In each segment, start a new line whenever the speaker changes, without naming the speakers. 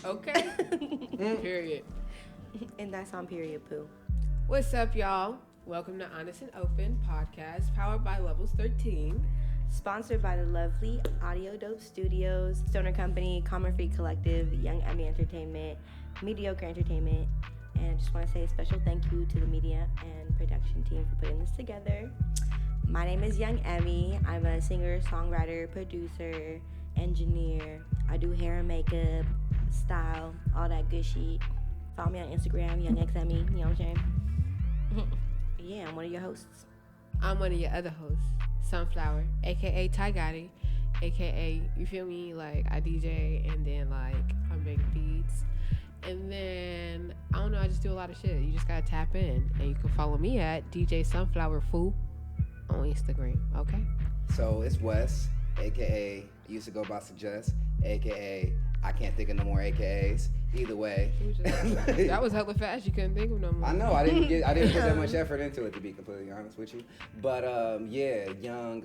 Okay. Period.
And that's on period, Poo.
What's up, y'all? Welcome to Honest and Open podcast, powered by Levels 13.
Sponsored by the lovely Audio Dope Studios, Stoner Company, Common Free Collective, Young Emmy Entertainment, Mediocre Entertainment. And I just want to say a special thank you to the media and production team for putting this together. My name is Young Emmy. I'm a singer, songwriter, producer, engineer. I do hair and makeup, style, all that good shit. Follow me on Instagram, YoungXEmmy, you know what I'm saying? Yeah, I'm one of your hosts.
I'm one of your other hosts, Sunflower, aka Ty Gotti, aka, you feel me? Like, I DJ and then, like, I make beats. And then, I don't know, I just do a lot of shit. You just gotta tap in. And you can follow me at DJ Sunflower Phruu on Instagram, okay?
So it's Wes, aka I used to go by Suggest, aka I can't think of no more AKAs. Either way,
that was hella fast. You couldn't think of no more.
I know I didn't put that much effort into it, to be completely honest with you. But yeah, young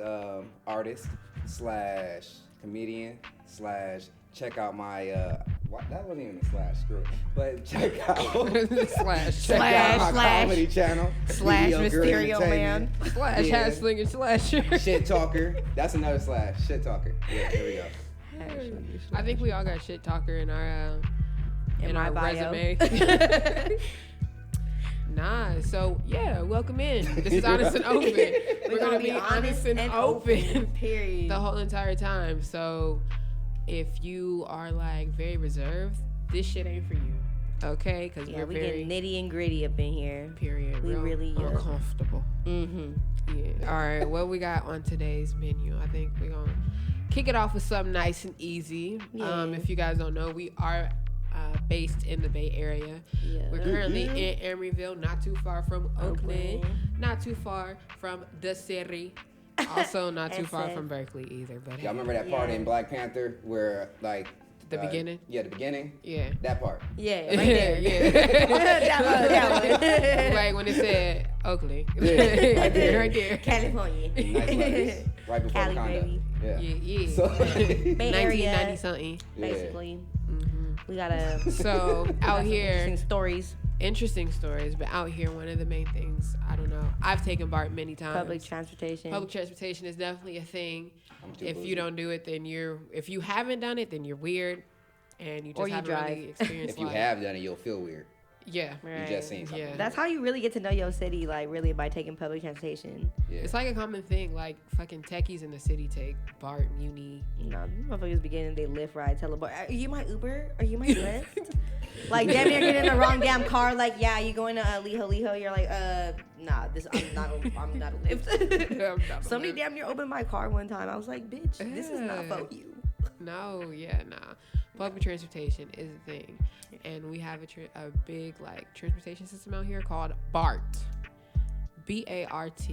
artist / comedian / check out my that wasn't even a slash, screw it. But check out check out my comedy channel
/ Mysterio Man /
Haslinger /
Shit Talker. That's another / Shit Talker. Yeah, here we go.
I think we all got Shit Talker in our
our bio.
Resume. Nah, so yeah, welcome in. This is Honest and Open. We're gonna be honest and open
period,
the whole entire time. So if you are like very reserved, this shit ain't for you. Okay, because
we
very
get nitty and gritty up in here.
Period.
We really
uncomfortable.
Mm-hmm.
Yeah. All right. What we got on today's menu? I think we're gonna kick it off with something nice and easy.
Yeah.
If you guys don't know, we are based in the Bay Area.
Yeah.
We're currently in Emeryville, not too far from Oakland, not too far from the city. Also, not too far from Berkeley either. But
y'all remember that part in Black Panther where like
the beginning?
Yeah, the beginning.
Yeah,
that part.
Yeah, right there.
Yeah.
that one.
Like when it said Oakland.
Yeah,
right there.
California.
Nice letters, right before
Cali,
the conduct.
baby.
Yeah.
So,
Bay Area,
1990 something.
basically.
Mm-hmm.
We gotta.
So out here,
interesting stories.
But out here, one of the main things, I don't know, I've taken BART many times.
Public transportation
is definitely a thing. If
busy.
you don't do it, then if you haven't done it, then you're weird, and you just haven't really experienced
If you
life.
have done it, you'll feel weird.
Yeah.
Right.
You just seen something.
Yeah.
That's how you really get to know your city, like really by taking public transportation.
Yeah.
It's like a common thing. Like fucking techies in the city take BART, Muni.
No, these motherfuckers be getting they Lyft ride, teleport. Are you my Uber? Are you my Lyft? Like, damn, you're getting in the wrong damn car. Like, yeah, you going to Liho. You're like, nah, I'm not a Lyft. Somebody damn near opened my car one time. I was like, bitch, this is not for you.
No, nah. Public transportation is a thing, and we have a big like transportation system out here called BART, BART.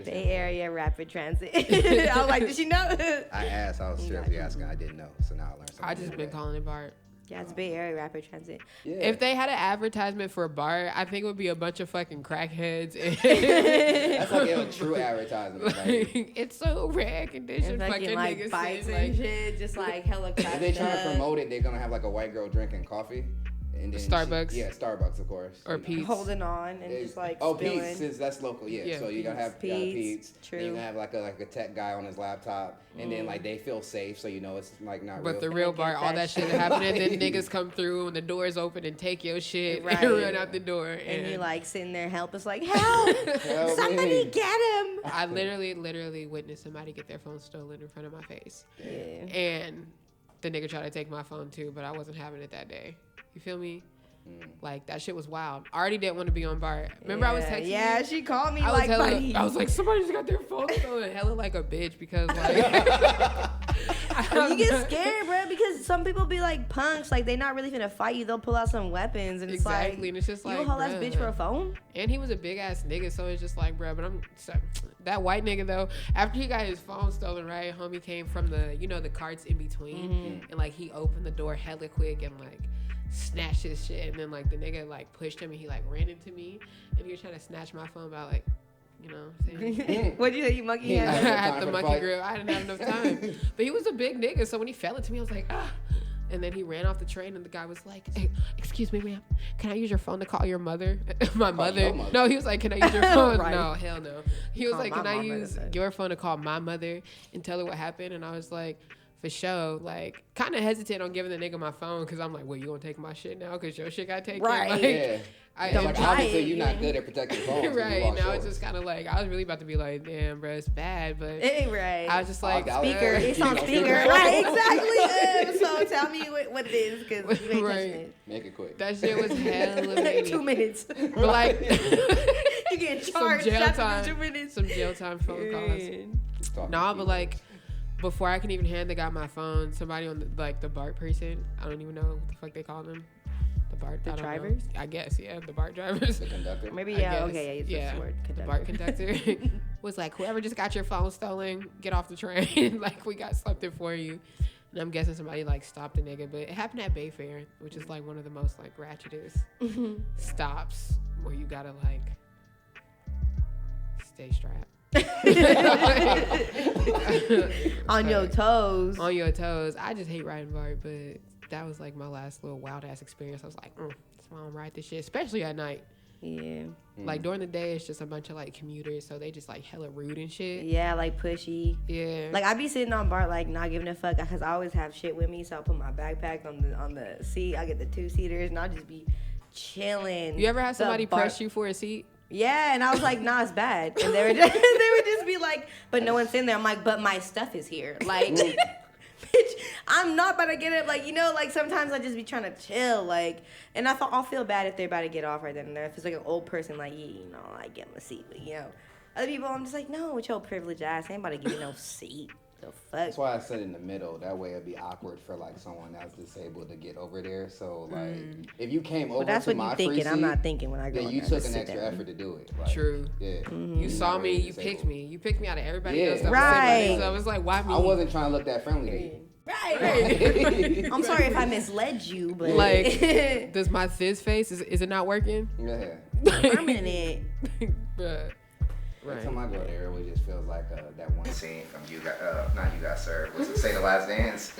Bay Area Rapid Transit. I was like, did she know?
I asked. I was seriously asking. I didn't know. So now I learned something.
I just been calling it BART.
Yeah, it's Bay Area Rapid Transit.
Yeah.
If they had an advertisement for BART, I think it would be a bunch of fucking crackheads.
That's like a true advertisement. Like,
it's so rare condition.
And
fucking
like
niggas
fights
say,
and
like,
shit, just like hella crap.
if they trying to promote it, they're gonna have like a white girl drinking coffee. And then
Starbucks.
Starbucks, of course.
Or Pete's.
Holding on and just like spilling.
Pete's, since that's local, yeah. So you're gonna have Pete's.
True.
Then you're gonna have like a tech guy on his laptop, and then like they feel safe, so you know it's like not real.
But the real BART, all that shit happening, then niggas come through and the doors open and take your shit and run out the door.
And you like sitting there helpless, like, help! Somebody get him!
I literally witnessed somebody get their phone stolen in front of my face.
Yeah.
And the nigga tried to take my phone too, but I wasn't having it that day. You feel me? Like, that shit was wild. I already didn't want to be on BART. Remember I was texting you?
Yeah, she called me
I was like, somebody just got their phone stolen. Hella like a bitch because like...
you get scared, bro, because some people be like punks. Like, they not really finna fight you. They'll pull out some weapons and it's like...
and it's just like,
you a whole ass bitch for a phone?
And he was a big ass nigga, so it's just like, bro, but that white nigga though, after he got his phone stolen, right, homie came from the carts in between, and like he opened the door hella quick and like snatched his shit, and then like the nigga like pushed him and he like ran into me and he was trying to snatch my phone by like, you know what I'm saying?
What'd you say, you monkey
I
hand?
had the monkey grip. I didn't have enough time. But he was a big nigga, so when he fell into me, I was like, ah. And then he ran off the train, and the guy was like, hey, excuse me, ma'am, can I use your phone to call your mother? My mother? No, he was like, can I use your phone?
Right.
No, hell no. He was
Call
like,
my
can I
mama
use
to-
your phone to call my mother and tell her what happened? And I was like, for sure. Like, kind of hesitant on giving the nigga my phone because I'm like, well, you gonna take my shit now because your shit got taken?
Right.
Like,
Yeah.
Don't
like,
try
obviously
it.
you're not good at protecting phones. 'cause you
right.
lost
Now it's
yours.
just kind of like, I was really about to be like, damn, bro, it's bad. But
Right.
I was just like,
Speaker. It's on
Yeah.
speaker. Right. Exactly. So tell me what it is because you ain't
Right.
touching it.
Make it quick.
that shit was hella meaty.
2 minutes.
But like,
You get
some
charged
jail
after
time.
2 minutes.
Some jail time phone calls. Nah, but like, before I can even hand the guy my phone, somebody on the BART person, I don't even know what the fuck they call them. The BART,
The
I don't know.
drivers?
I guess, yeah, the BART drivers.
The conductor.
Maybe
I
yeah.
guess.
Okay. Yeah.
Yeah,
The word.
the BART conductor was like, whoever just got your phone stolen, get off the train. Like, we got something for you. And I'm guessing somebody like stopped the nigga, but it happened at Bayfair, which is like one of the most like ratchetest stops where you gotta like stay strapped.
On your toes.
On your toes. I just hate riding BART, but that was like my last little wild ass experience. I was like, that's why I don't ride this shit, especially at night.
Yeah.
Like during the day, it's just a bunch of like commuters, so they just like hella rude and shit.
Yeah, like pushy.
Yeah.
Like I be sitting on BART like not giving a fuck because I always have shit with me, so I put my backpack on the seat. I get the 2-seaters and I'll just be chilling.
You ever had
The
somebody
BART-
press you for a seat?
Yeah, and I was like, nah, it's bad. And they would just be like, but no one's in there. I'm like, but my stuff is here. Like, bitch, I'm not about to get it. Like, you know, like sometimes I just be trying to chill. Like, and I thought I'll feel bad if they're about to get off right then and there. If it's like an old person, like, yeah, you know, I get them a seat. But, you know, other people, I'm just like, no, with your privileged ass, ain't about to give you no seat. The fuck?
That's why I sit in the middle. That way it'd be awkward for like someone that's disabled to get over there. So like, if you came over
But that's
to
what
my
you
free
thinking.
seat,
I'm not thinking when I go
then
in
you
there,
took
just
an
sit
extra
down.
effort to do it. Like,
True.
Yeah.
You saw me, you picked me. You picked me out of everybody
Yeah.
else. That
Right.
Was so I was like, why me?
I wasn't trying to look that friendly to you.
Right. I'm sorry if I misled you, but
Like, does my fizz face, is it not working?
Yeah.
permanent.
Bruh.
Every
Right.
time I go there, it always just feels like that one scene from You Got, not You Got Served. Was it Say the Last Dance?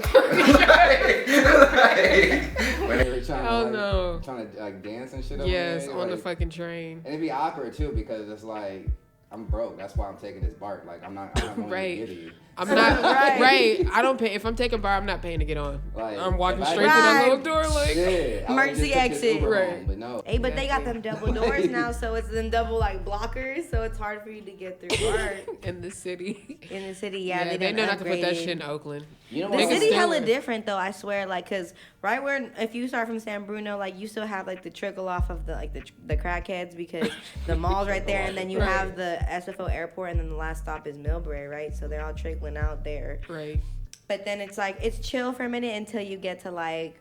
When they were trying
Oh,
to like,
no.
trying to like dance and shit. Over
Yes,
there,
on the
like,
fucking train.
And it'd be awkward too because it's like I'm broke. That's why I'm taking this BART. Like I'm not money
Right.
to give to you.
I'm not
Right.
right. I don't pay if I'm taking bar. I'm not paying to get on.
Like,
I'm walking
if I-
straight to that
Right.
little door. Like,
Yeah, I would've
Emergency
just took this
exit.
Uber
Right.
home, but no.
Hey, but they got
Exactly.
them double doors now, so it's them double like blockers, so it's hard for you to get through BART
in the city.
in the city. Yeah,
they
done
know not to put that
upgraded.
shit in Oakland.
You know
The
what?
Niggas
city
still
hella
is.
different though, I swear. Like, cause right where if you start from San Bruno, like you still have like the trickle off of the like the crackheads because the mall's right there, and then you
Right.
have the SFO airport, and then the last stop is Millbrae, right? So they're all trickling out there.
Right.
But then it's like it's chill for a minute until you get to like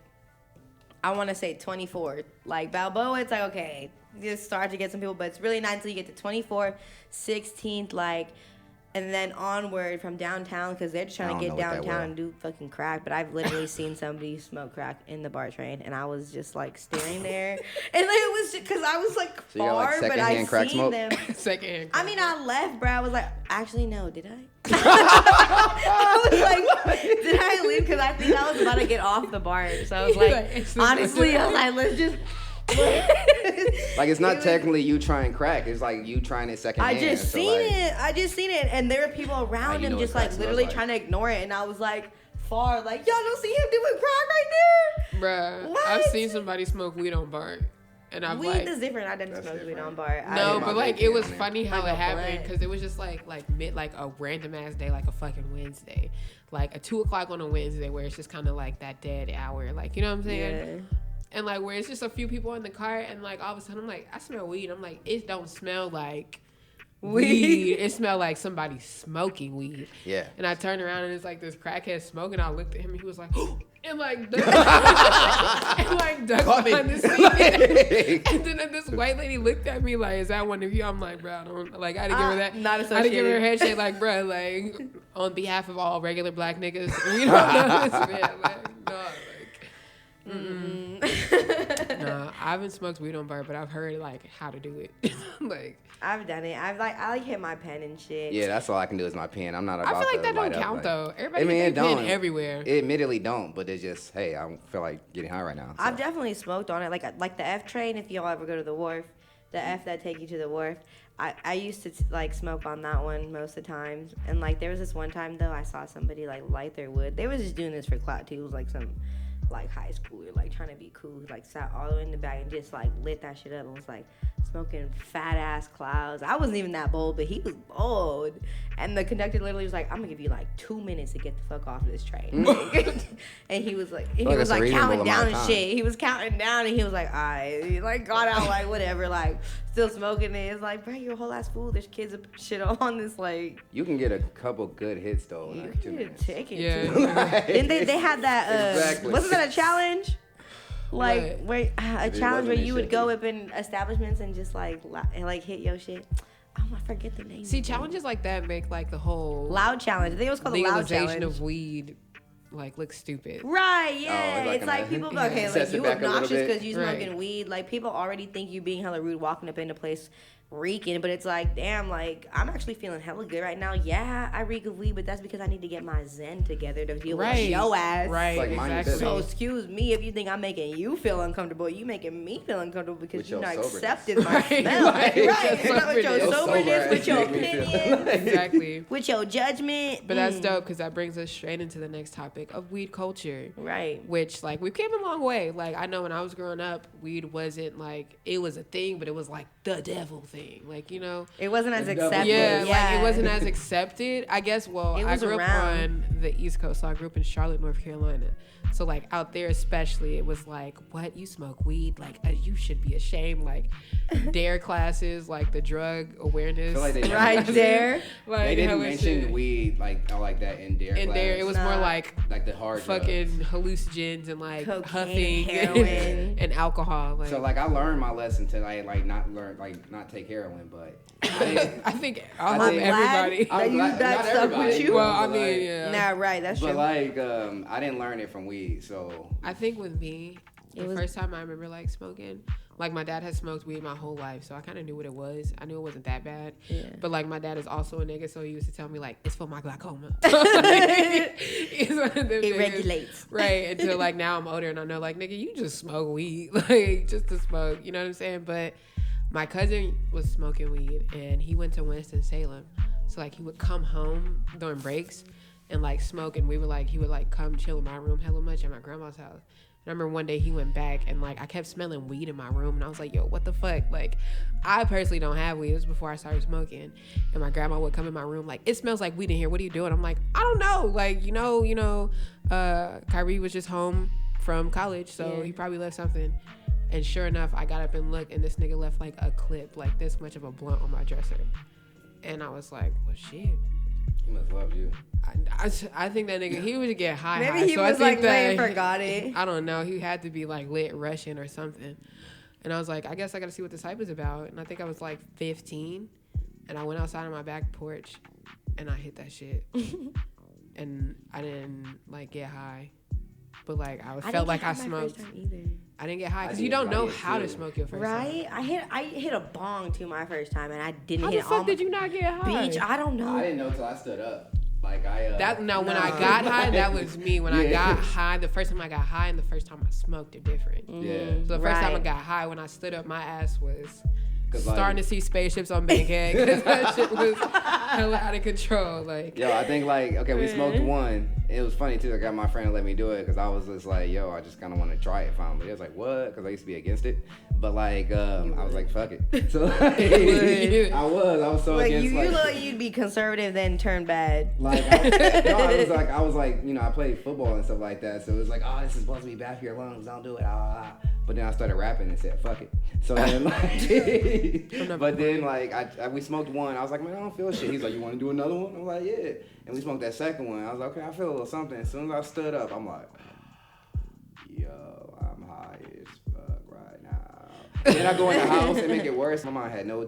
I want to say 24th. Like Balboa, it's like okay, you just start to get some people, but it's really not until you get to 24th, 16th, like. And then onward from downtown because they're just trying to
I
get
don't know what that
downtown
will.
and do fucking crack. But I've literally seen somebody smoke crack in the BART train, and I was just like staring there, and like, it was because I was like
So you got, like,
far, but I
secondhand crack
seen
smoke?
them.
Secondhand.
I mean, I left, bro. I was like, actually, no, did I? I was like, did I leave? Because I think I was about to get off the BART. So I was like, honestly, I was like, let's just.
Like it's not
was-
technically you trying crack. It's like you trying it second
I
hand.
just
so,
seen
like,
it. I just seen it, and there were people around
you
him
know
just
what
like
crack
literally
smells like.
trying to ignore it, and I was like far, like y'all don't see him doing crack right
Bruh,
What?
I've seen somebody smoke weed on BART, and
there.
I'm
Weed
like,
is different. I didn't
That's
smoke weed
different.
on BART. I
no,
my
but like
vape
it was
can, man.
funny how
Like
it
a
happened
blunt.
because it was just like like a random ass day, like a fucking Wednesday, like a 2:00 on a Wednesday where it's just kind of like that dead hour, like you know what I'm saying?
Yeah.
And like where it's just a few people in the car, and like all of a sudden I'm like, I smell weed. I'm like, it don't smell like weed. It smelled like somebody smoking weed.
Yeah.
And I turned around and it's like this crackhead smoking. I looked at him and he was like, and like ducked, and like ducked behind the seat. And then this white lady looked at me like, is that one of you? I'm like, bro, I don't like. I had to give her that.
Not
I had to give her a
associated.
handshake like, bro, like on behalf of all regular black niggas, we don't know this man. Like, no, like. Nah, I haven't smoked weed on bar, but I've heard like how to do it. Like
I've done it. I like hit my pen and shit.
Yeah, that's all I can do is my pen. I'm not about to
I feel like that
light
don't
up,
count
like,
though. Everybody
I mean,
get
it
their pen
don't.
everywhere.
It admittedly don't, but it's just, hey, I don't feel like getting high right now. So.
I've definitely smoked on it, like the F train. If y'all ever go to the wharf, the F that take you to the wharf. I used to like smoke on that one most of the times, and like there was this one time though I saw somebody like light their wood. They was just doing this for clout too. It was like some like high schooler like trying to be cool, like sat all the way in the back and just like lit that shit up and was like smoking fat ass clouds. I wasn't even that bold, but he was bold. And the conductor literally was like, "I'm gonna give you like 2 minutes to get the fuck off of this train." And he was like, counting down and shit. He was counting down and he was like, "Alright," he like got out like whatever, like still smoking it. It's like, bro, you're a whole ass fool. There's kids and shit on this like.
You can get a couple good hits though.
You
Like,
can
2
get a
minutes.
ticket.
Yeah.
Too. And they had that.
Exactly.
Wasn't that a challenge? Like
What?
where a
It
challenge where
wasn't,
you
it
would
should
go
be.
up in establishments and just like hit your shit. Oh, I forget the name.
See, challenges like that make like the whole
Loud challenge. I think it was called the loud
legalization
challenge.
of weed like look stupid.
Right, yeah.
like
it's like
an-
people,
Yeah.
okay, like
Sets it
you
back a little
obnoxious
bit.
because you smoking
Right.
weed. Like people already think you being hella rude walking up in a place reeking, but it's like, damn, like I'm actually feeling hella good right now. Yeah, I reek of weed, but that's because I need to get my zen together to deal
Right.
with your ass.
Right,
It's like mind your
exactly.
So excuse me if you think I'm making you feel uncomfortable. You making me feel uncomfortable because
With
you're
your
not
soberness.
accepting my
Right,
smell.
like,
Right,
your
It's not with your
soberness.
soberness, with your
Make me feel
opinion,
like-
Exactly.
with your judgment.
But that's dope because that brings us straight into the next topic of weed culture.
Right.
Which, like, we've came a long way. Like, I know when I was growing up, weed wasn't, like, it was a thing, but it was, like, the devil thing. Like, you know?
It wasn't as
The double
accepted.
Yeah,
Yeah.
like, it wasn't as accepted. I guess, well,
It
I
was
grew up
around.
on the East Coast, so I grew up in Charlotte, North Carolina. So, like, out there especially, it was like, what? You smoke weed? Like, you should be ashamed. Like, DARE classes, like, the drug awareness.
I feel like they
Right
mentioned-
there.
Like,
They didn't
hella
mention
shit.
weed like that in DARE
In
class.
there, it was more
Nah.
like
like the hard
fucking
drugs.
hallucinogens and like
Cocaine,
huffing
heroin.
and alcohol. Like,
So like I learned my lesson to not take heroin, but I didn't,
I think
I'm
almost
glad
everybody.
that you- that
not
stuck with
everybody,
you.
Well, I
but,
mean,
like,
yeah.
Nah, right. That's
But
true.
like I didn't learn it from weed, so
I think with me,
It
the
was-
first time I remember like smoking, like my dad had smoked weed my whole life, so I kind of knew what it was. I knew it wasn't that bad.
Yeah.
But like my dad is also a nigga, so he used to tell me like it's for my glaucoma. He's one of them
It
niggas.
regulates.
Right, until like now I'm older and I know like nigga, you just smoke weed, like just to smoke, you know what I'm saying? But my cousin was smoking weed and he went to Winston-Salem, so like he would come home during breaks and like smoke, and we would like he would like come chill in my room hella much at my grandma's house. And I remember one day he went back and like I kept smelling weed in my room and I was like, yo, what the fuck? Like I personally don't have weed. It was before I started smoking. And my grandma would come in my room like, it smells like weed in here. What are you doing? I'm like, I don't know. Like, you know, Kyrie was just home from college, so
Yeah.
he probably left something. And sure enough, I got up and looked and this nigga left like a clip, like this much of a blunt on my dresser. And I was like, well, shit.
he must love you.
I think that nigga, he would get high.
Maybe
high.
he
So I
was
think
like,
that,
wait, forgot it.
I don't know. He had to be like lit Russian or something. And I was like, I guess I got to see what this hype is about. And I think I was like 15. And I went outside on my back porch and I hit that shit. And I didn't like get high. But like I felt like I smoked. I didn't get high because
I
you
did
don't know
too.
how to smoke your first time.
Right? I hit a bong too my first time and I didn't
How
hit
the
it
fuck
on
did you not get high?
beach. I don't know.
I didn't know till I stood up. Like I
That now when I
No.
got high, that was me. When I
Yeah.
got high, the first time I got high and the first time I smoked are different.
Yeah.
So the first time I
Right.
got high, when I stood up, my ass was
'Cause, like-
starting to see spaceships on Bankhead because that shit was hella out of control. Like,
Yo, I think like okay, we smoked one. It was funny too. I got my friend to let me do it because I was just like, yo, I just kind of want to try it finally. I was like, what? Because I used to be against it, but like I was like, fuck it. So like, I was so
Like
against
you
like.
look like you'd be conservative then turn bad.
Like I was like, you know, I played football and stuff like that, so it was like, oh, this is supposed to be bad for your lungs. Don't do it. But then I started rapping and said, fuck it. So then like, but then like we smoked one. I was like, man, I don't feel shit. He's like, you want to do another one? I'm like, yeah. And we smoked that second one. I was like, okay, I feel a little something. As soon as I stood up, I'm like, yo, I'm high as fuck right now. And then I go in the house and make it worse. My mom had no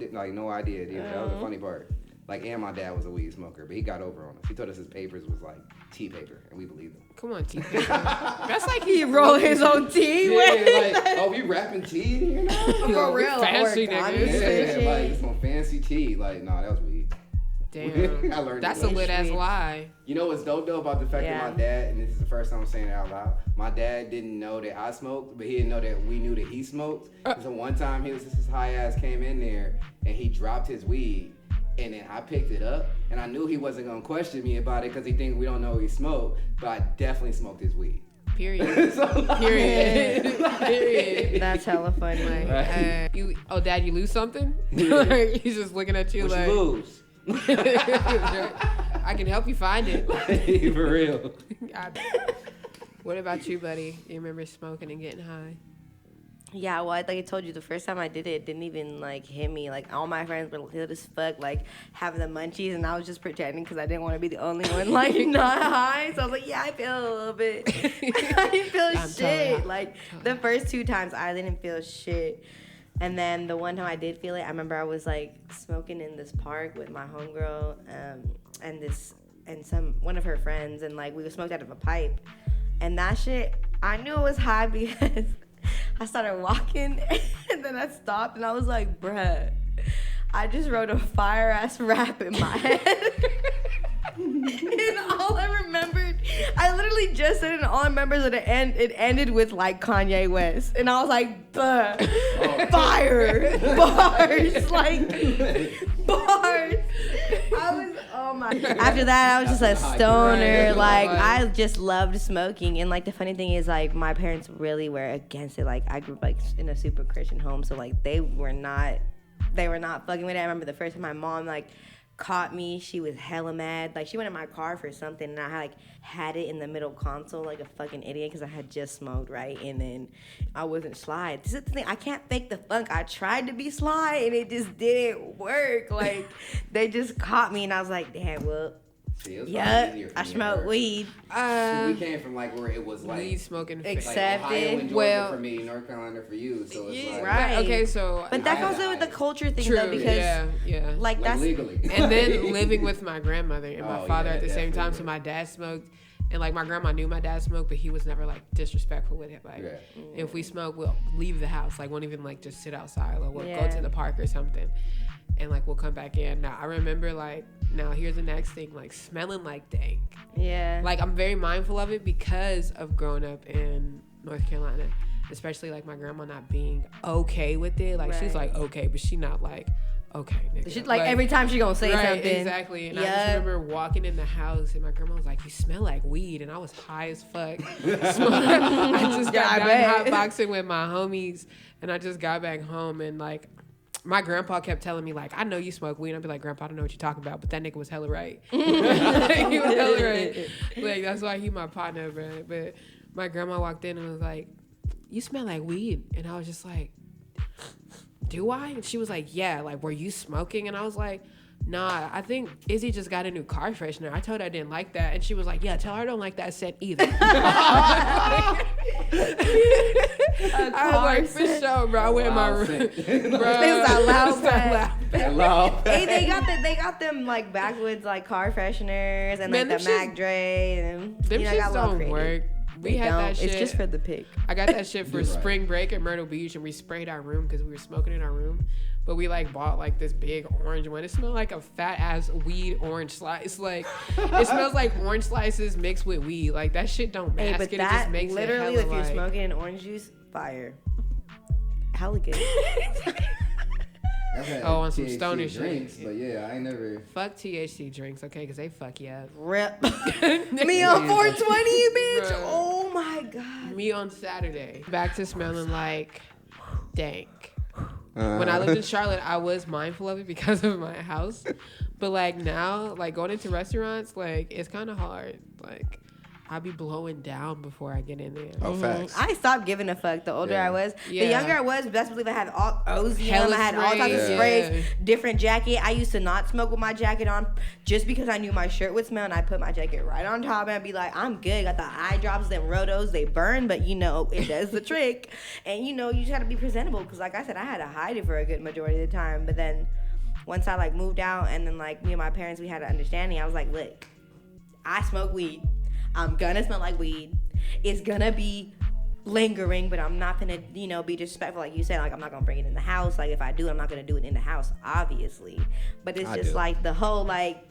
idea, dude. That was the funny part. Like, and my dad was a weed smoker, but he got over on us. He told us his papers was like tea paper, and we believed him.
Come on, tea paper. That's like
He rolled his own tea.
Yeah, like, oh, we rapping tea in here now?
For real.
Fancy niggas.
Yeah, like some fancy tea. Like, nah, that was weed.
Damn.
I learned
That's
it.
a lit ass lie.
You know what's dope though about the fact
Yeah.
that my dad, and this is the first time I'm saying it out loud, my dad didn't know that I smoked, but he didn't know that we knew that he smoked. So one time his high ass came in there and he dropped his weed, and then I picked it up, and I knew he wasn't gonna question me about it because he thinks we don't know he smoked, but I definitely smoked his weed.
Period.
So, like,
Period. Period.
That's hella funny.
Like,
Right.
Dad, you lose something? Like, he's just looking at you
what
like,
you lose?
I can help you find it.
For real.
What about you, buddy? You remember smoking and getting high?
Yeah, well, like I told you, the first time I did it, it didn't even, like, hit me. Like, all my friends were lit as fuck, like, having the munchies, and I was just pretending because I didn't want to be the only one, like, not high. So I was like, yeah, I feel a little bit. I didn't feel shit. Like, the first 2 times, I didn't feel shit. And then the one time I did feel it, I remember I was, like, smoking in this park with my homegirl and one of her friends, and, like, we smoked out of a pipe. And that shit, I knew it was high because I started walking, and then I stopped, and I was like, bruh, I just wrote a fire-ass rap in my head. And all I remembered, I literally just said it, and all I remember is that it ended with, like, Kanye West. And I was like, buh, fire, bars, like, bars. After that, I was just a stoner. Like, I just loved smoking. And, like, the funny thing is, like, my parents really were against it. Like, I grew up, like, in a super Christian home, so, like, they were not fucking with it. I remember the first time my mom, like, caught me, she was hella mad. Like, she went in my car for something, and I, like, had it in the middle console like a fucking idiot because I had just smoked, right? And then I wasn't sly. This is the thing, I can't fake the funk. I tried to be sly, and it just didn't work. Like, they just caught me, and I was like, damn, well, yeah, I smoke weed.
We came from, like, where it was like
weed smoking,
accepted. Like, Ohio and Georgia for me, North Carolina for you. So it's like,
right. Okay, so
but that goes in with the culture thing,
true,
though, because like that's
legally.
And then living with my grandmother and my father at the same time. So my dad smoked, and like my grandma knew my dad smoked, but he was never like disrespectful with it. Like if we smoke, we'll leave the house. Like won't even like just sit outside, or we'll go to the park or something. And like we'll come back in. Now I remember like, now here's the next thing, like smelling like dank.
Yeah.
Like I'm very mindful of it because of growing up in North Carolina, especially like my grandma not being okay with it. Like she's like okay, but she not like okay, nigga.
She's like every time she gonna say something.
Exactly. And I just remember walking in the house and my grandma was like, "You smell like weed," and I was high as fuck. I just got done hotboxing with my homies, and I just got back home and like. My grandpa kept telling me, like, I know you smoke weed. I'd be like, Grandpa, I don't know what you're talking about, but that nigga was hella right. He was hella right. Like, that's why he my partner, bro. But my grandma walked in and was like, you smell like weed. And I was just like, do I? And she was like, yeah. Like, were you smoking? And I was like, nah, I think Izzy just got a new car freshener. I told her I didn't like that. And she was like, yeah, tell her I don't like that scent either. I was like, for sure, bro. I went in my room. Bro,
it's that loud.
Hey,
they got them like backwoods like car fresheners and like the Mac Dre and
them shits don't work. We had that shit.
It's just for the pick.
I got that shit for spring break at Myrtle Beach, and we sprayed our room because we were smoking in our room. But we like bought like this big orange one. It smelled like a fat ass weed orange slice. Like it smells like orange slices mixed with weed. Like that shit don't mask
but
it.
That
it just makes
literally,
it
if you're
like,
smoking an orange juice, fire. Hella good.
On some stoner
drinks,
shit.
But yeah, I ain't never.
Fuck THC drinks, okay? Because they fuck you up.
Rip. Me on 420, bitch. Bro. Oh my God.
Me on Saturday. Back to smelling like dank. When I lived in Charlotte, I was mindful of it because of my house. But like now, like going into restaurants, like it's kind of hard. Like I'll be blowing down before I get in there.
Oh, facts.
I stopped giving a fuck the older I was. The younger I was, best believe I had all Ozium. I had all types of sprays, different jacket. I used to not smoke with my jacket on just because I knew my shirt would smell, and I put my jacket right on top and I'd be like, I'm good. Got the eye drops, them Rotos, they burn, but you know, it does the trick. And you know, you just gotta be presentable because like I said, I had to hide it for a good majority of the time. But then once I like moved out and then like me and my parents, we had an understanding. I was like, look, I smoke weed. I'm gonna smell like weed. It's gonna be lingering, but I'm not gonna, you know, be disrespectful like you said. Like I'm not gonna bring it in the house. Like if I do, I'm not gonna do it in the house, obviously. But it's just like the whole like.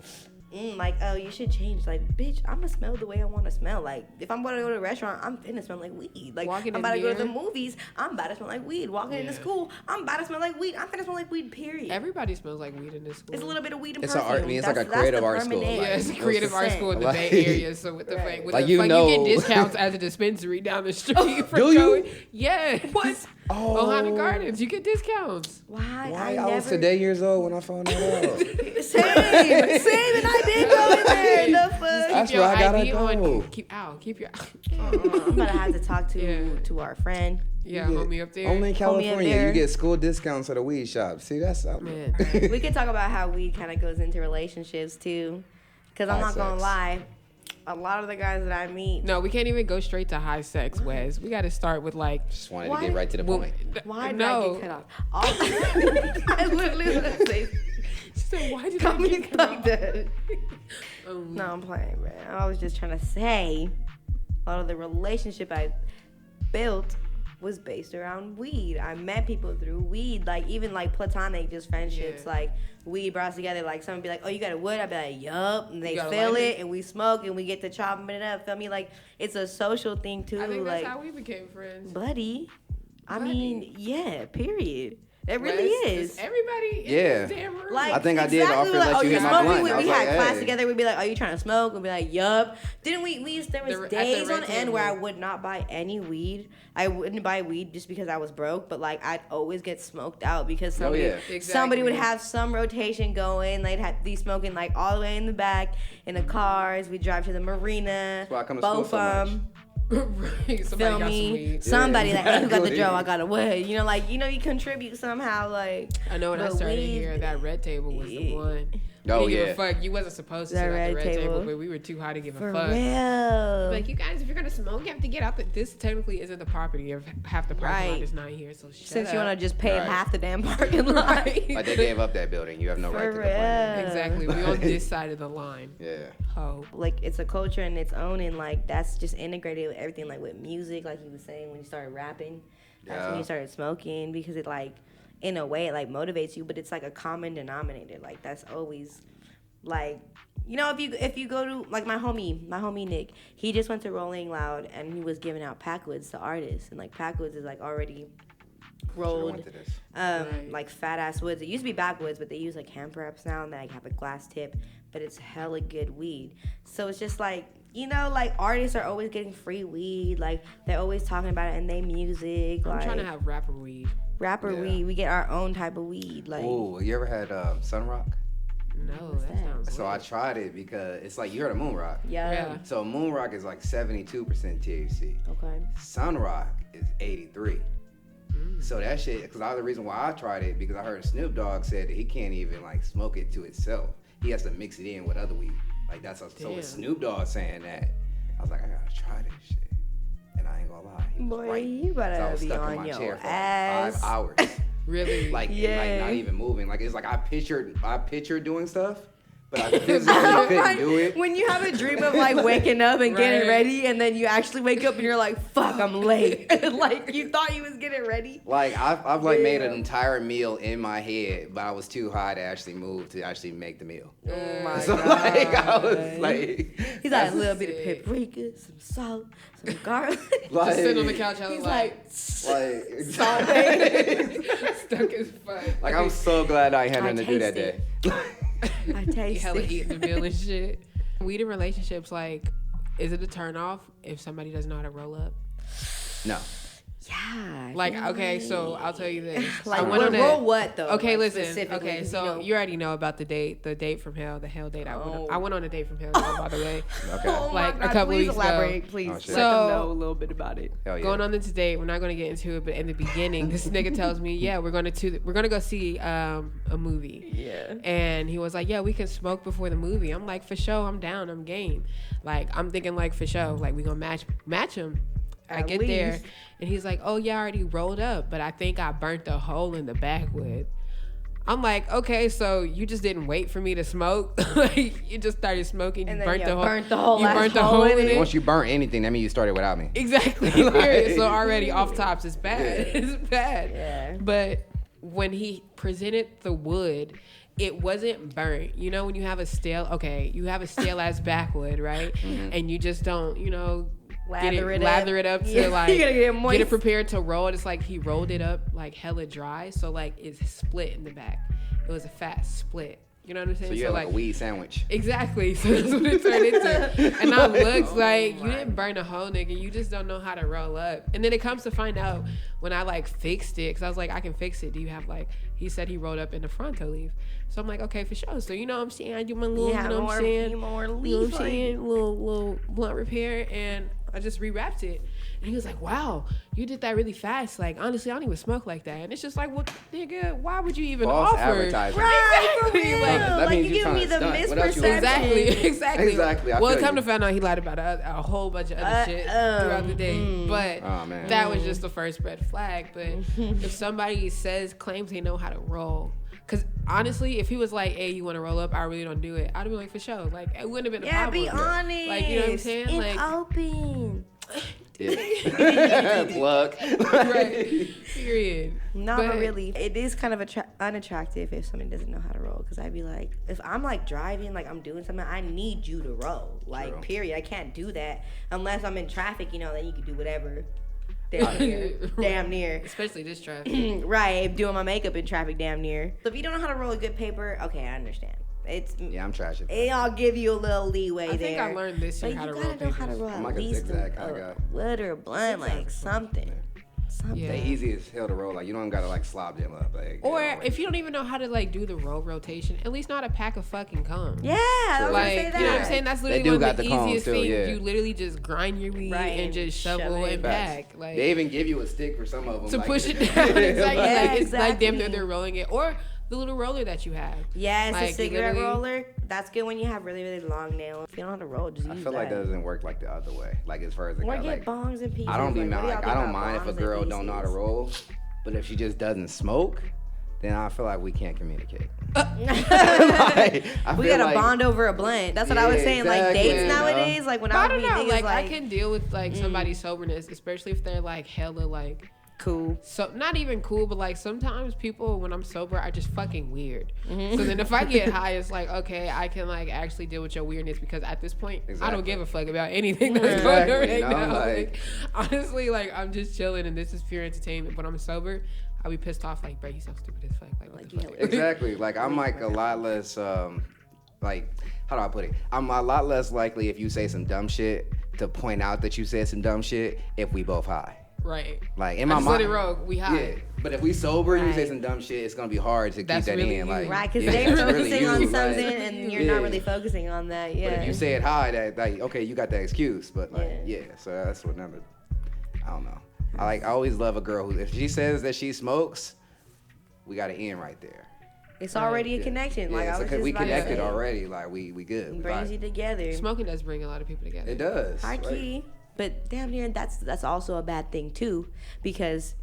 Like, oh, you should change. Like, bitch, I'm gonna smell the way I want to smell. Like, if I'm going to go to a restaurant, I'm finna smell like weed. Like, I'm about to go to the movies, I'm about to smell like weed. Walking into school, I'm about to smell like weed. I'm finna smell like weed, period.
Everybody smells like weed in this school.
It's a little bit of weed and
it's
perfume.
Art, I mean, it's like a creative art school.
Yeah, it's a creative art school in the Bay Area. So what the fuck? What
like,
the
you
fuck?
know.
You get discounts as a dispensary down the street for
do
going.
you?
Yeah. What?
Oh.
Ohana Gardens, you get discounts.
Why?
I was today years old when I found that out.
Same, and I did go in there. The fuck?
That's where I gotta go.
Keep your.
I'm gonna have to talk to our friend.
Yeah, homie up there.
Only in California, you get school discounts at a weed shop. See, that's something.
Man.
We could talk about how weed kind of goes into relationships too, because I'm not gonna lie. A lot of the guys that I meet.
No, we can't even go straight to high sex, Wes. We got to start with like.
Just wanted to get right to the point.
Why did I get cut off? I literally was gonna say.
She said, "Why did I get cut off?"
No, I'm playing, man. I was just trying to say, a lot of the relationship I built was based around weed. I met people through weed, like even like platonic, just friendships. Like weed brought us together. Like someone be like, "Oh, you got a wood?" I'd be like, "Yup," and they fill it, and we smoke, and we get to chopping it up. Feel me? Like it's a social thing too.
I think that's
like,
how we became friends,
buddy. I mean, yeah. Period. It really is.
Everybody
is
damn room.
Like,
I think I did offer to let you hit my blunt.
We had class together. We'd be like, "Are you trying to smoke?" We'd be like, "Yup." Didn't we? There was days on end where I would not buy any weed. I wouldn't buy weed just because I was broke, but like I'd always get smoked out because somebody would have some rotation going. They'd be smoking like all the way in the back in the cars. We drive to the marina.
That's why I come to
both
school so much.
Somebody
feel
got
me?
some weed.
Somebody like, hey, who got the draw? I got a wood. You know, like you contribute somehow. Like
I know when I started here, that red table was the one.
Oh
you
yeah.
Give a fuck. You wasn't supposed to sit at the red table, but we were too high to give a fuck.
Real.
Like you guys, if you're gonna smoke, you have to get out. This technically isn't the property of half the parking lot is not here. So
since you want to just pay half the damn parking lot,
like they gave up that building. You have no right to complain.
Exactly. We on this side of the line.
Yeah.
Oh.
Like it's a culture in its own, and like that's just integrated with everything. Like with music, like he was saying, when you started rapping, that's when you started smoking because it like, in a way, it like motivates you. But it's like a common denominator. Like that's always. Like, you know, if you go to like my homie Nick, he just went to Rolling Loud and he was giving out Packwoods to artists, and like Packwoods is like already rolled, like fat ass woods. It used to be backwoods, but they use like hand wraps now, and they like have a glass tip, but it's hella good weed. So it's just like, you know, like artists are always getting free weed, like they're always talking about it in their music.
I'm
like,
trying to have rapper weed.
Weed, we get our own type of weed. Like,
oh, you ever had Sun Rock?
No, that sounds
So I tried it because it's like, you heard of Moon Rock.
Yeah.
So Moon Rock is like 72% THC.
Okay.
Sun Rock is 83. So that shit, because the reason why I tried it, because I heard Snoop Dogg said that he can't even like smoke it to itself. He has to mix it in with other weed. Like that's so with Snoop Dogg saying that, I was like, I gotta try this shit. And I ain't gonna lie, he was right.
You better
I was
be
stuck
on
in my
your
chair for
ass.
like 5 hours.
Really?
Like, like not even moving. Like it's like I pictured doing stuff, but I physically couldn't do it.
When you have a dream of like waking up and getting ready, and then you actually wake up and you're like, "Fuck, I'm late." Like you thought you was getting ready.
Like I've like made an entire meal in my head, but I was too high to actually move to actually make the meal.
Oh my
so
god!
Like I was like,
he's like a little bit of paprika, some salt, some garlic.
Like,
just sitting on the couch. I was
like
salt, stuck as fuck.
Like I'm so glad I had nothing to do that day.
I taste
hella
it.
eating the meal and shit. Weed in relationships, like, is it a turn off if somebody doesn't know how to roll up?
No.
Yeah.
Like, okay, so I'll tell you this.
Like,
I went on
roll what though?
Okay,
like,
listen. Okay, so you already know about the date from hell, the hell date. I went on a date from hell, by the way.
Okay.
Oh
like
God,
a couple
please
weeks
elaborate,
ago.
please.
Oh, shit.
Let them know a little bit about it.
Hell yeah.
Going on this date, we're not going to get into it, but in the beginning, this nigga tells me, yeah, we're going to go see a movie.
Yeah.
And he was like, yeah, we can smoke before the movie. I'm like, for sure, I'm down, I'm game. Like, I'm thinking like, for sure, like we going to match him. I get there, and he's like, oh yeah, I already rolled up, but I think I burnt a hole in the backwood. I'm like, okay, so you just didn't wait for me to smoke. Like, you just started smoking.
And
You
then
burnt
you
the whole. You burnt the
hole
hole
in
in
it.
it.
Once you burn anything, that means you started without me.
Exactly. Period. So already off tops, it's bad.
Yeah.
It's bad.
Yeah.
But when he presented the wood, it wasn't burnt. You know, when you have a stale ass backwood, right? And you just don't, lather it up to like
you gotta get it moist.
get it prepared to roll. It's like he rolled it up like hella dry, so like it's split in the back. It was a fat split. You know what I'm saying?
So you had like a weed sandwich.
Exactly. So that's what it turned into. And I looked like, you didn't burn a hole, nigga. You just don't know how to roll up. And then it comes to find out when I like fixed it, because I was like, I can fix it. Do you have like, he said he rolled up in the fronto leaf. So I'm like, okay, for sure. So you know what I'm saying? I do my little, you know what I'm saying?
More
You know
leaf.
what I'm saying? Little blunt repair, and I just rewrapped it. And he was like, wow, you did that really fast. Like, honestly, I don't even smoke like that. And it's just like, well, nigga, why would you even
False
offer?
advertising.
Right, for
Exactly.
real.
Like,
that
Like,
means
you
you
give me
trying
the
to stunt without you-
misperception.
Exactly.
I
Well,
feel
come
you.
to find out, he lied about a whole bunch of other shit throughout the day. But
Oh, man.
that was just the first red flag. But if somebody claims they know how to roll, because honestly, if he was like, hey, you want to roll up? I really don't do it. I'd be like, for sure. Like, it wouldn't have been a
Yeah,
problem.
be honest.
Like, you know what I'm saying?
In
Like,
open.
Yeah. Plug.
right. Period.
No, but really, it is kind of unattractive if somebody doesn't know how to roll. Because I'd be like, if I'm like driving, like I'm doing something, I need you to roll. Like,
True.
period. I can't do that unless I'm in traffic. Then you can do whatever. Damn near.
Especially this traffic.
Right, doing my makeup in traffic, damn near. So if you don't know how to roll a good paper, okay, I understand.
Yeah, I'm trash at that.
I'll give you a little leeway there.
I think I learned this year
But
how to
you
roll
gotta know how to
papers.
roll
I'm
at
like a
least
zigzag kinda
a
guy.
wood or a blunt, like something. Something.
Yeah.
They easy as hell to roll. Like, you don't gotta like slob them up. Like,
Or if you don't even know how to like do the roll rotation, at least know how to pack a fucking comb.
Yeah, I was
Like,
gonna say
you
that.
know what I'm saying? That's
They
literally
do
one
got
of the
the combs
easiest
too,
things.
yeah.
You literally just grind your weed
Right,
and just shovel and
Facts.
pack. Like,
they even give you a stick for some of them
to
like,
push it down. Exactly.
Yeah,
Like, it's like damn near
exactly.
they're rolling it. Or the little roller that you have.
Yeah, it's
Like,
a
you
cigarette
literally-
roller. That's good when you have really, really long nails. If you don't know how to roll, just
I
use
feel like
that.
that doesn't work like the other way. Like as far as the
Or
guy,
get
like
bongs and pieces.
I don't be
like,
mad.
what do y'all
Like
think
I don't
about
mind if
bongs
a
and
girl don't know how to
pieces?
roll, but if she just doesn't smoke, then I feel like we can't communicate. Like, I
We
feel
gotta
like-
bond over a blunt. That's what I was
Yeah,
saying. Like
exactly,
dates
you know?
nowadays, like when
But
I
I
would
don't
meet
know.
niggas,
Like, I can deal with like somebody's soberness, especially if they're like hella like
cool.
so not even cool, but like sometimes people when I'm sober are just fucking weird.
Mm-hmm.
So then if I get high, it's like okay, I can like actually deal with your weirdness because at this point I
Exactly.
don't give a fuck about anything that's going on
Exactly,
right
you know,
now.
like-
Like, honestly, like I'm just chilling and this is pure entertainment. But I'm sober, I'll be pissed off like, bro, you sound stupid as fuck. Like what the fuck?
Exactly. Like I'm like a lot less like how do I put it? I'm a lot less likely if you say some dumb shit to point out that you said some dumb shit if we both high.
Right.
Like in
I
my
just
mind,
let it roll. We high.
Yeah, but if we sober and you say
Right.
some dumb shit, it's gonna be hard to
That's
keep that
really
in.
you.
Like,
Right, because
yeah,
they're
that's really
focusing
you,
on
like-
something and you're not
Yeah.
really focusing on that. Yeah.
But if you say it high, that like okay, you got that excuse. But like
Yeah.
yeah, so that's what another. I don't know. I always love a girl who if she says that she smokes, we got to end right there.
it's already a
Yeah.
connection. Like
Yeah,
I
so
was just
we
about to
connected
say.
already. Like we good. We
It brings
vibe.
you together.
Smoking does bring a lot of people together.
It does.
High
right?
key. But damn near that's also a bad thing too, because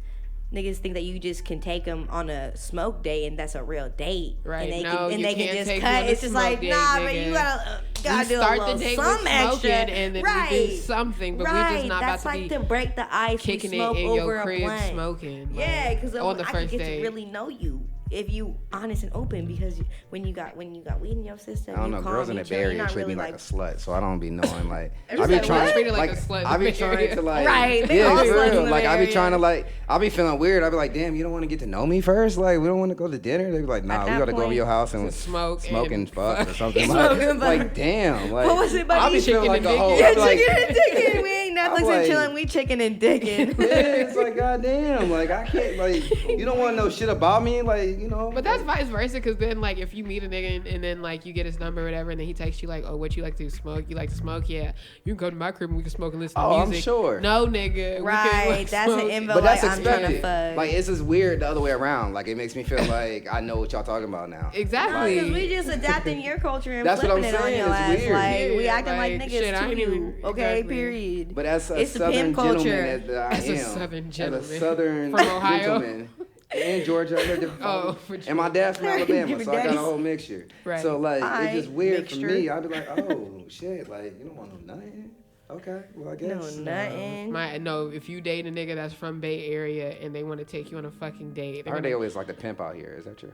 niggas think that you just can take them on a smoke day and that's a real date.
Right.
And they
No,
can, and
you
they
can't
can just
take you
cut.
on a
It's just
smoke
like,
date,
nah,
nigga.
man, you gotta
We
do a
start
little
the day with
some extra.
smoking and then
right.
we do something, but we're just not
That's
about
like
to be
to break the ice.
kicking
we
it
smoke
in
over
your
a
crib
blunt.
smoking.
Yeah,
like,
because
on the
I can
first
get
day.
to really know you if you honest and open. Because when you got weed in your system,
I don't
you
know.
calm,
Girls in
you
the
chill,
Bay
you're
Area
not
treat
really
me like a slut, so I don't be knowing like.
You
I be
said
trying
what?
Treat her like a slut in
I
the
be
Bay
trying
Area.
to like.
Right, they
Yeah,
all
for
sluts in
real.
the
Like
Bay
I be
Area.
trying to like. I be feeling weird. I be like, damn, you don't want to get to know me first. Like we don't want to go to dinner. They be like, nah,
At
we
that
gotta go over
point,
your house and
smoke
and
and
fuck or something.
Smoke
Like,
and fuck.
like damn. Like
What was it, buddy?
I be feeling
Chicken
like
and
a hoe.
dick.
I be like,
chicken and digging. We ain't Netflix
I'm like-
and chilling. We chicken and digging.
yeah, it's like goddamn. Like I can't. Like you don't want to know shit about me. Like you know.
But that's vice versa, because then like if you meet a nigga and then like you get his number or whatever, and then he texts you like, oh, what you like to smoke? You like to smoke? Yeah, you can go to my crib and we can smoke and listen to
Oh, I'm
music.
sure.
No, nigga. We
Right,
can, like,
that's an
smoke.
info.
But that's
like, I'm trying to
expected.
fuck.
Like it's just weird the other way around. Like it makes me feel like I know what y'all talking about now.
Exactly.
Because we just adapting your culture and
That's what
flipping
I'm
it on
saying,
your
it's
ass.
weird.
Like we
Yeah,
acting like
like,
niggas
shit, I
to
ain't
you.
even-
Okay,
exactly.
period.
But as a
It's the
southern
pimp
gentleman
culture.
that I
As a
am,
southern
as
gentleman
a southern
from Ohio.
gentleman, in Georgia. I lived in and my dad's from Alabama, so I got a whole mixture. Right. So like, it's just weird for me. I'd be like, oh shit, like you don't want no nothing. Okay, well I guess.
No nothing.
No, if you date a nigga that's from Bay Area and they want to take you on a fucking date,
they always like the pimp out here? Is that true?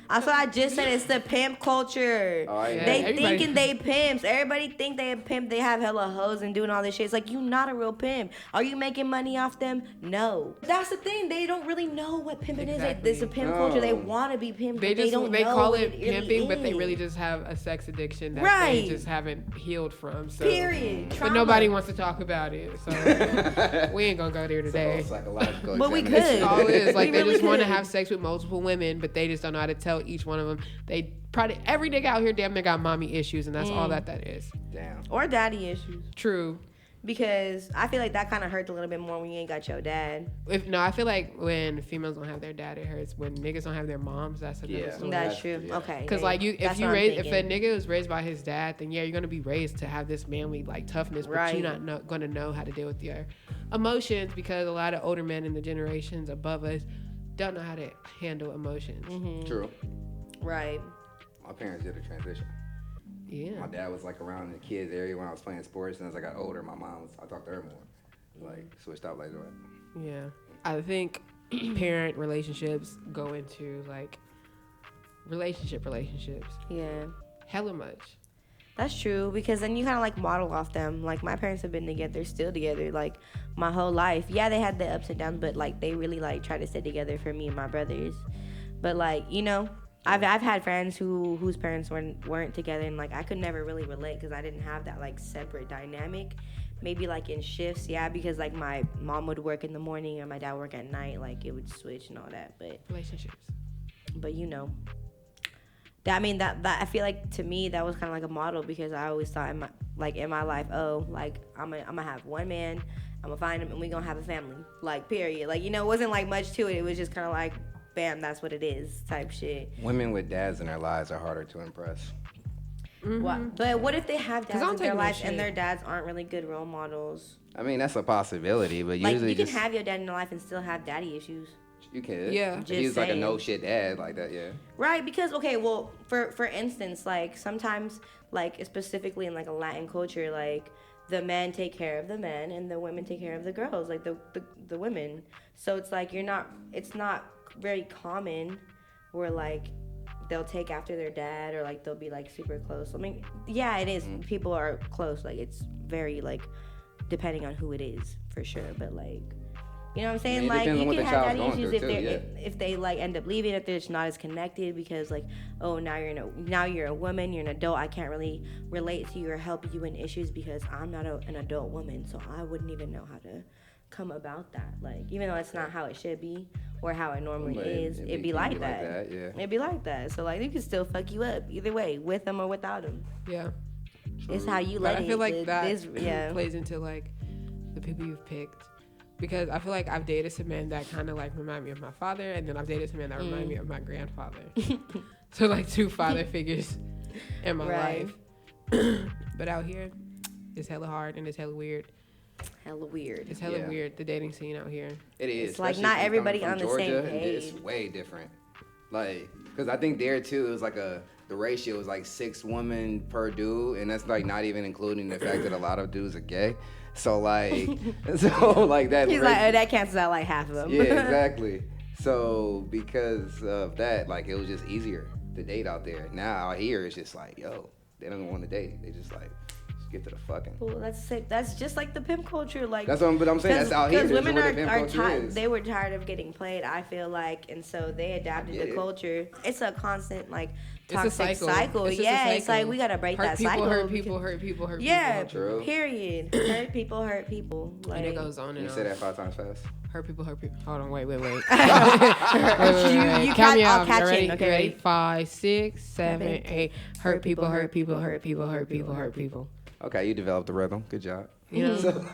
That's what I just said. It's the pimp culture. Oh, yeah. They thinking they pimps. Everybody think they a pimp. They have hella hoes and doing all this shit. It's like, you not a real pimp. Are you making money off them? No. That's the thing. They don't really know what pimping is. It's a pimp culture. They want to be pimped. They
call it pimping, but they really just have a sex addiction that they just haven't healed from. So.
Period.
But nobody wants to talk about it. So we ain't gonna go there today.
Psychological
but we could.
All it is. Like, they just want to have sex with multiple women, but they just don't know how to tell each one of them. They probably, every nigga out here damn near got mommy issues, and that's all that is.
Damn.
Or daddy issues.
True.
Because I feel like that kind of hurts a little bit more when you ain't got your dad.
I feel like when females don't have their dad, it hurts. When niggas don't have their moms, that's another story.
That's true. Yeah. Okay.
Because like if a nigga was raised by his dad, then you're gonna be raised to have this manly like toughness, but you're not gonna know how to deal with your emotions, because a lot of older men in the generations above us don't know how to handle emotions.
Mm-hmm.
True.
Right.
My parents did a transition.
Yeah.
My dad was like around the kids area when I was playing sports, and as I got older, I talked to her more. Like, switched out like that.
Yeah. I think parent relationships go into like relationships.
Yeah.
Hella much.
That's true, because then you kind of like model off them. Like, my parents have been together, still together, like my whole life. Yeah, they had the ups and downs, but like they really like try to stay together for me and my brothers. But like, you know, I've had friends whose parents weren't together, and like I could never really relate because I didn't have that like separate dynamic. Maybe like in shifts, yeah, because like my mom would work in the morning and my dad would work at night, like it would switch and all that. But
relationships.
But you know, that I feel like to me that was kind of like a model, because I always thought in my life, oh, like I'm gonna have one man, I'm gonna find him and we gonna have a family, like period. Like, you know, it wasn't like much to it. It was just kind of like, bam, that's what it is type shit.
Women with dads in their lives are harder to impress.
Mm-hmm. But what if they have dads in their lives and their dads aren't really good role models?
I mean, that's a possibility, but
like,
usually
you can have your dad in your life and still have daddy issues.
You can.
Yeah.
If he's like a no shit dad like that, yeah.
Right, because okay, well, for instance, like sometimes, like specifically in like a Latin culture, like the men take care of the men and the women take care of the girls, like the women. So it's like it's not very common where like they'll take after their dad, or like they'll be like super close. I mean, yeah, it is. Mm-hmm. People are close. Like, it's very like depending on who it is for sure. But like, you know what I'm saying? Like, you can have daddy issues if they like end up leaving, if they're just not as connected, because like, oh, now you're a woman, you're an adult. I can't really relate to you or help you in issues because I'm not an adult woman, so I wouldn't even know how to come about that. Like, even though it's not how it should be or how it normally is, it'd be like that.
Yeah.
It'd be like that. So like, it could still fuck you up either way, with them or without them.
Yeah.
True.
It's how you let it.
I feel like that plays into like the people you've picked. Because I feel like I've dated some men that kind of like remind me of my father, and then I've dated some men that remind me of my grandfather. So like two father figures in my life. But out here, it's hella hard and it's hella weird. It's hella weird, the dating scene out here.
It is.
It's like not everybody on the
Georgia,
same page.
It's way different. Like, because I think there too, it was like the ratio was like 6 women per dude, and that's like not even including the fact that a lot of dudes are gay. So like, that.
He's like, oh, that cancels out like half of them.
Yeah, exactly. So because of that, like, it was just easier to date out there. Now out here, it's just like, yo, they don't want to date. They just like, get to the fucking.
Well, that's sick. That's just like the pimp culture. Like,
that's what I'm saying. That's out here.
Because women are
tired.
They were tired of getting played, I feel like, and so they adapted the culture. It's a constant like toxic cycle. It's like we gotta break that cycle.
Hurt people.
Yeah,
true.
Period. Hurt people. Like,
and it goes on and on.
You say that 5 times fast.
Hurt people. Hold on, wait.
You
Count me
I'll
off.
catch
Ready?
in. Okay,
ready? 5, 6, 7, 8. Hurt people.
Okay, you developed the rhythm. Good job.
You know,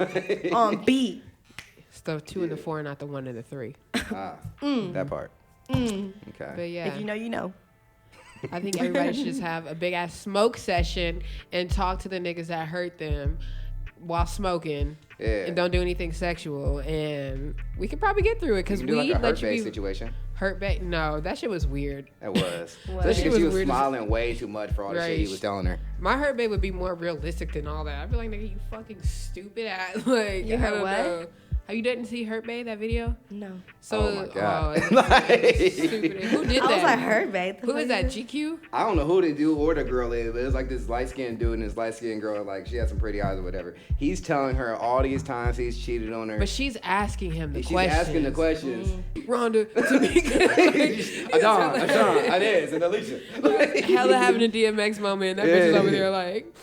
on beat.
It's the 2 and the 4, not the 1 and the 3.
That part. Okay.
But yeah,
if you know, you know.
I think everybody should just have a big ass smoke session and talk to the niggas that hurt them while smoking.
Yeah.
And don't do anything sexual, and we could probably get through it because we
like a
let
hurt
you be
situation.
Hurt Bae? No, that shit was weird.
That was.
What?
Especially
Shit
because he
was
was
weird as-
smiling way too much for all the shit he was telling her.
My Hurt Bae would be more realistic than all that. I'd be like, nigga, you fucking stupid ass. Like,
You
I
heard
don't
what?
know. Have you didn't see Hurt Bae, that video?
No.
So,
Oh my God.
it's
Like-
stupid. Who did that?
I was like, Hurt Bae.
Who is that? GQ?
I don't know who the dude or the girl is, but it's like this light-skinned dude and this light-skinned girl, like, she has some pretty eyes or whatever. He's telling her all these times he's cheated on her.
But she's asking him the
She's
questions.
asking the questions.
Rhonda, Tamika.
Adon, Inez, and Alicia.
Hella having a DMX moment. That bitch is over there like,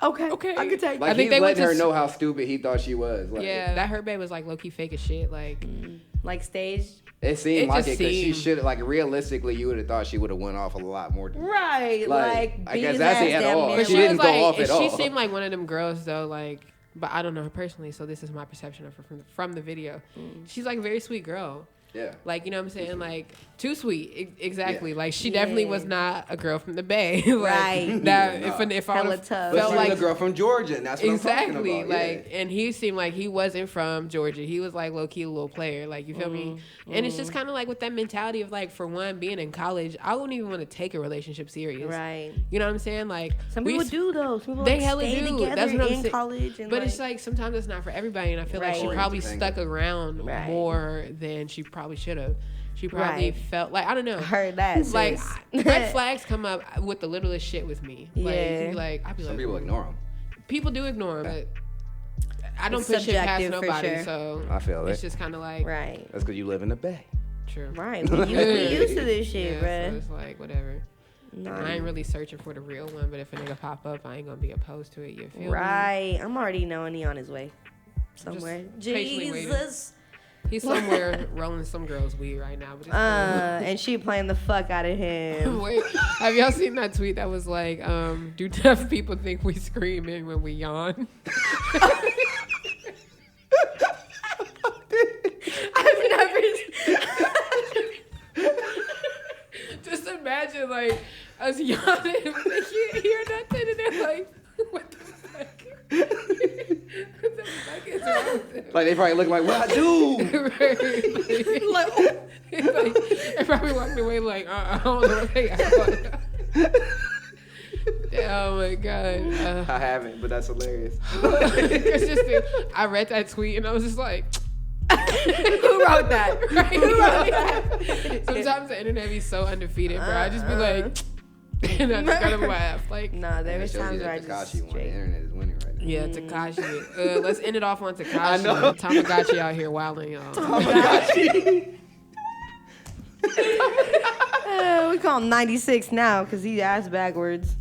Okay.
Okay.
I could take
Like,
I think
he's
they went
letting her
to
know how stupid he thought she was. Like,
yeah, that Hurt Bae was like low-key fake as shit. Like,
like stage.
It seemed
It
like
just
it because she
seemed-
should, like, realistically, you would have thought she would have went off a lot more.
Right. Like
I
beat
guess
his
that's
ass
it at
damn
all.
near
but
She
she
like-
didn't
was
go
like,
off at
she
all.
seemed like one of them girls though, like, but I don't know her personally, so this is my perception of her from the video. She's like a very sweet girl.
Yeah.
Like, you know what I'm saying? Like, too sweet. Exactly.
Yeah.
Like, she definitely was not a girl from the Bay. Like,
Right.
That,
Yeah,
if I
Hella
would have
tough.
But
felt
she
like
was a girl from Georgia, and that's what I'm
exactly
talking about.
like, and he seemed like he wasn't from Georgia. He was like low key a little player, like, you feel me? And it's just kind of like with that mentality of like, for one, being in college, I wouldn't even want to take a relationship serious.
Right.
You know what I'm saying? Like,
Some
we
people
s-
do though. Some people
They
like,
hella
stay
do.
together
That's what I'm
in
saying.
college. And
But it's like sometimes it's not for everybody, and I feel like she
Right.
probably
Oriented
stuck around
Right.
more than she probably should have. She probably
Right.
felt like, I don't know.
I heard that.
Like,
sis.
red flags come up with the littlest shit with me. Like,
Yeah.
you be like, I'd be
Some
like,
people ignore him.
people do ignore them, but I don't
It's
put shit past
subjective for
nobody.
sure.
So
I feel
it's
it.
just kind of like
Right.
That's because you live in the Bay.
true.
Right. We used to this shit,
Yeah, so
bruh.
it's like whatever.
Nah.
I ain't really searching for the real one, but if a nigga pop up, I ain't gonna be opposed to it. You feel me?
Right. I'm already knowing he on his way. Somewhere.
patiently waiting.
Jesus.
He's somewhere rolling some girl's weed right now. But it's
And she playing the fuck out of
cool.
him.
Wait, have y'all seen that tweet that was like, do deaf people think we screaming when we yawn?
I've never.
Just imagine like us yawning, and they can't hear nothing, and they're like, "What the fuck? What the fuck is wrong with them?"
Like, they probably look like, what I do?
Like, they're probably walking away like, I don't know what they got. Oh my god.
I haven't, but that's hilarious.
It's just I read that tweet and I was just like,
Who wrote that?
right?
Who wrote that?
Sometimes the internet be so undefeated, bro. I just be like, and I just gotta laugh. Like,
Nah, there
It
was
shows you
times where I
that
just
Tekashi won. The
straight.
internet is winning right now.
yeah, Tekashi. Let's end it off on Tekashi.
I know.
Tamagotchi out here wilding, y'all.
We call him 96 now because he ass backwards.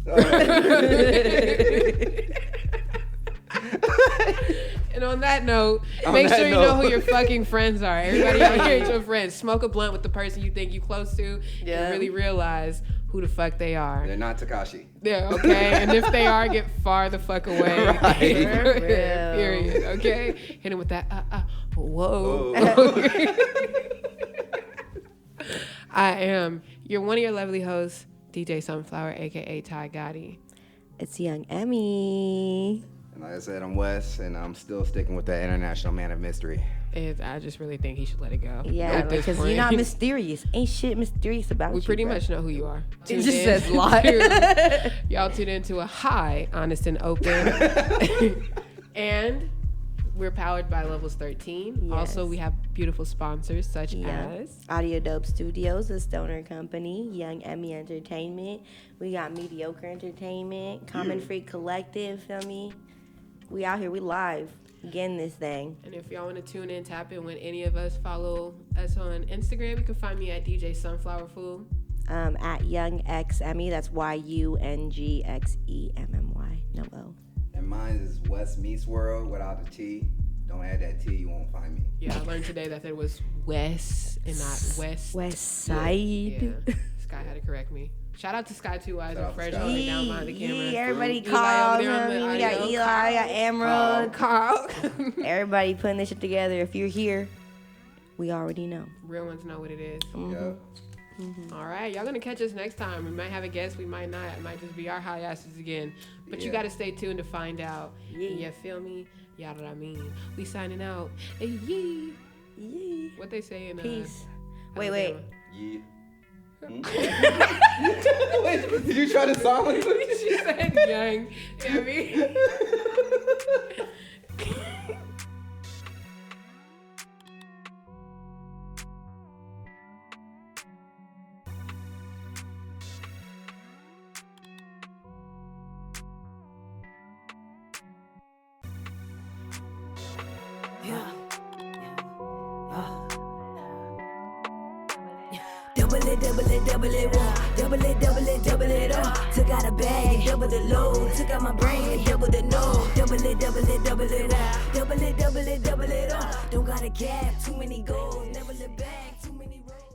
And on that note,
On
make
that
sure you know
note.
who your fucking friends are. Everybody out here is your friends. Smoke a blunt with the person you think you close to
Yeah.
and really realize who the fuck they are.
They're not Tekashi.
Yeah, okay. And if they are, get far the fuck away.
Right.
Period. Okay. Hit him with that. Whoa. I am one of your lovely hosts, DJ Sunflower, aka Ty Gotti.
It's young Emmy.
And like I said, I'm Wes, and I'm still sticking with that international man of mystery.
And I just really think he should let it go.
Yeah,
at this
because
point.
you're not mysterious. Ain't shit mysterious about
We
you.
pretty
bruh.
much know who you are.
It
Tuned
just
in
says lie.
to- Y'all tuned into a high, honest and open. And we're powered by Levels 13.
Yes.
Also, we have beautiful sponsors such as
Audio Dope Studios, a stoner company, Young Emmy Entertainment. We got Mediocre Entertainment, Common Freak Collective, feel me? We out here, we live, getting this thing.
And if y'all want to tune in, tap in with any of us, follow us on Instagram. You can find me at DJ Sunflower Fool.
At Young X Emmy, that's YUNGXEMMY, no O.
And mine is West Meets World without the T. Don't add that T, you won't find me.
Yeah, I learned today that there was West and not West.
West Side.
Yeah, Sky had to correct me. Shout out to Sky Two Eyes
Shout
and
out to
Fresh
Sky.
holding down behind the camera.
Everybody
Eli
calls
over there on
him.
the
We got
audio.
Eli, I got Emerald.
Carl.
Everybody putting this shit together. If you're here, we already know.
Real ones know what it is.
Yup.
All right, y'all gonna catch us next time. We might have a guest, we might not. It might just be our high asses again. But you
Yeah.
gotta stay tuned to find out.
Yeah.
You feel me? Y'all know what I mean. We signing out. Hey, yee.
Yeah.
What they say in
Peace. Wait.
Yeah. Wait, did you try to song like
She said young Emmy.
Double it, double it up. Took out a bag and double the load. Took out my brain and double the node. Double it up. Double it up. Don't got a gap, too many goals. Never look back, too many roads.